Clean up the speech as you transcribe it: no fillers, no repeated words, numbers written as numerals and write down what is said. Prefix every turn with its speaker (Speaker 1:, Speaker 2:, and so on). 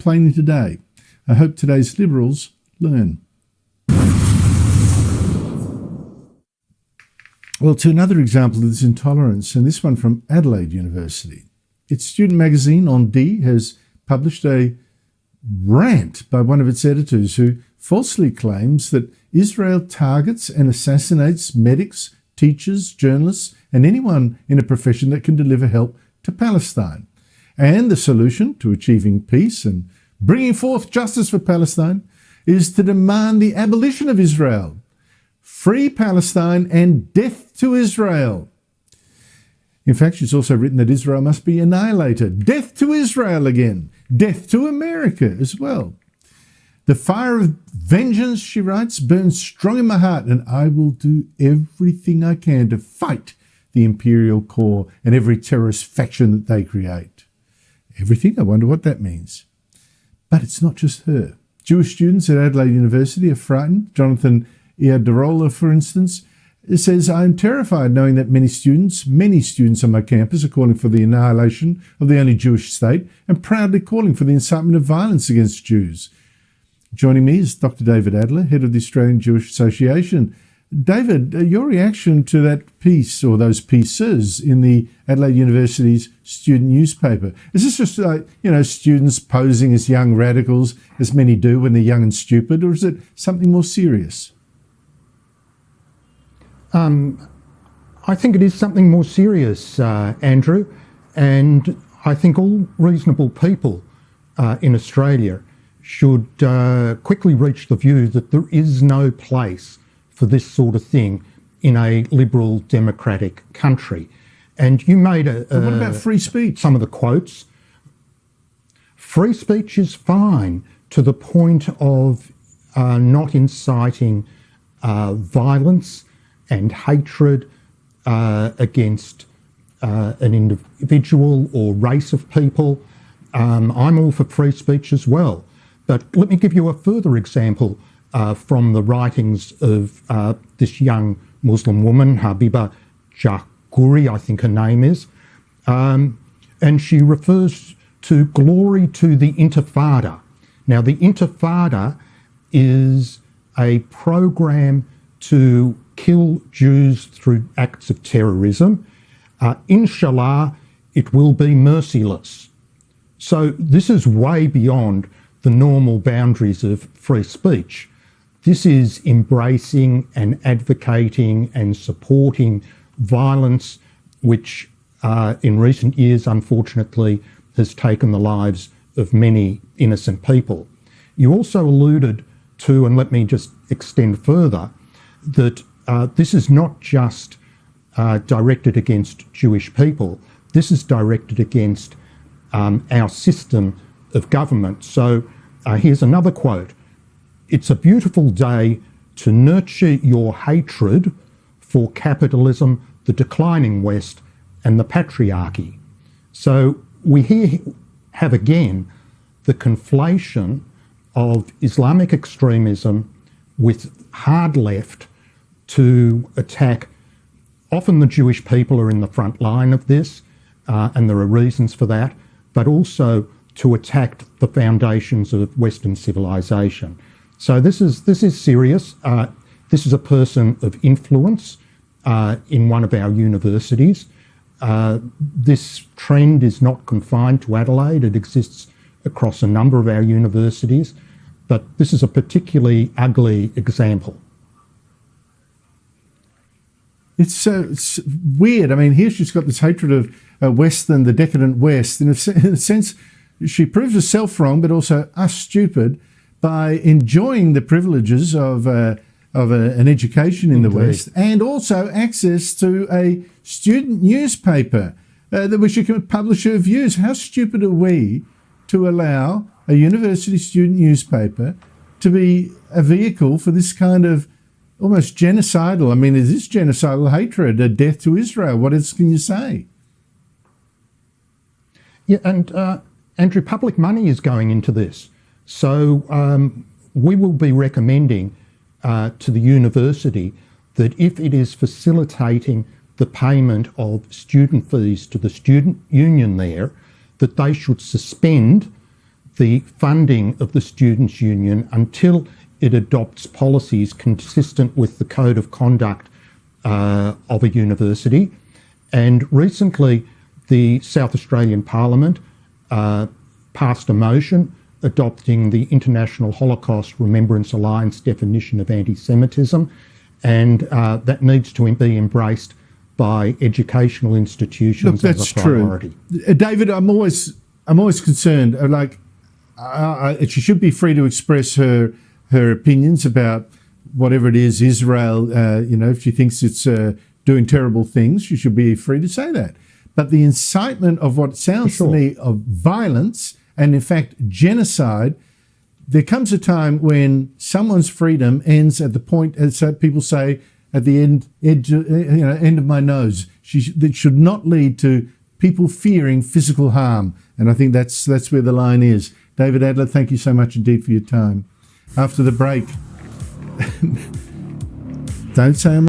Speaker 1: plainly today. I hope today's Liberals learn. Well, to another example of this intolerance, and this one from Adelaide University. Its student magazine, On D, has published a rant by one of its editors who falsely claims that Israel targets and assassinates medics, teachers, journalists, and anyone in a profession that can deliver help to Palestine. And the solution to achieving peace and bringing forth justice for Palestine is to demand the abolition of Israel. Free Palestine and death to Israel. In fact, she's also written that Israel must be annihilated. Death to Israel again. Death to America as well. The fire of vengeance, she writes, burns strong in my heart, and I will do everything I can to fight the imperial core and every terrorist faction that they create. Everything? I wonder what that means. But it's not just her. Jewish students at Adelaide University are frightened. Jonathan Iadarola, for instance, says, I'm terrified knowing that many students on my campus are calling for the annihilation of the only Jewish state and proudly calling for the incitement of violence against Jews. Joining me is Dr David Adler, head of the Australian Jewish Association. David, your reaction to that piece, or those pieces, in the Adelaide University's student newspaper. Is this just like, students posing as young radicals, as many do when they're young and stupid, or is it something more serious?
Speaker 2: I think it is something more serious, Andrew, and I think all reasonable people in Australia should quickly reach the view that there is no place for this sort of thing in a liberal democratic country. And you made
Speaker 1: what about free speech?
Speaker 2: Some of the quotes. Free speech is fine to the point of not inciting violence and hatred against an individual or race of people. I'm all for free speech as well. But let me give you a further example from the writings of this young Muslim woman, Habiba Jahguri, I think her name is. And she refers to glory to the Intifada. Now, the Intifada is a program to kill Jews through acts of terrorism. Inshallah, it will be merciless. So this is way beyond the normal boundaries of free speech. This is embracing and advocating and supporting violence, which in recent years, unfortunately, has taken the lives of many innocent people. You also alluded to, and let me just extend further, that this is not just directed against Jewish people. This is directed against our system of government. So here's another quote. It's a beautiful day to nurture your hatred for capitalism, the declining West, and the patriarchy. So we here have again the conflation of Islamic extremism with hard left to attack. Often the Jewish people are in the front line of this, and there are reasons for that, but also to attack the foundations of Western civilization. So this is serious. This is a person of influence in one of our universities. This trend is not confined to Adelaide. It exists across a number of our universities, but this is a particularly ugly example.
Speaker 1: It's weird. I mean, here she's got this hatred of Western, the decadent West. In a sense, she proves herself wrong, but also us stupid by enjoying the privileges of an education in the West, and also access to a student newspaper that which she can publish her views. How stupid are we to allow a university student newspaper to be a vehicle for this kind of almost genocidal? I mean, is this genocidal hatred, a death to Israel? What else can you say?
Speaker 2: Yeah, and Andrew, public money is going into this. So we will be recommending to the university that if it is facilitating the payment of student fees to the student union there, that they should suspend the funding of the Students' Union until it adopts policies consistent with the code of conduct of a university. And recently, the South Australian Parliament passed a motion adopting the International Holocaust Remembrance Alliance definition of anti-Semitism, and that needs to be embraced by educational institutions as a priority.
Speaker 1: True. David, I'm always concerned. She should be free to express her opinions about whatever it is, Israel. If she thinks it's doing terrible things, she should be free to say that. But the incitement of what sounds to me of violence and, in fact, genocide, there comes a time when someone's freedom ends at the point, as people say, at the end of my nose. That should not lead to people fearing physical harm. And I think that's where the line is. David Adler, thank you so much indeed for your time. After the break, don't say I'm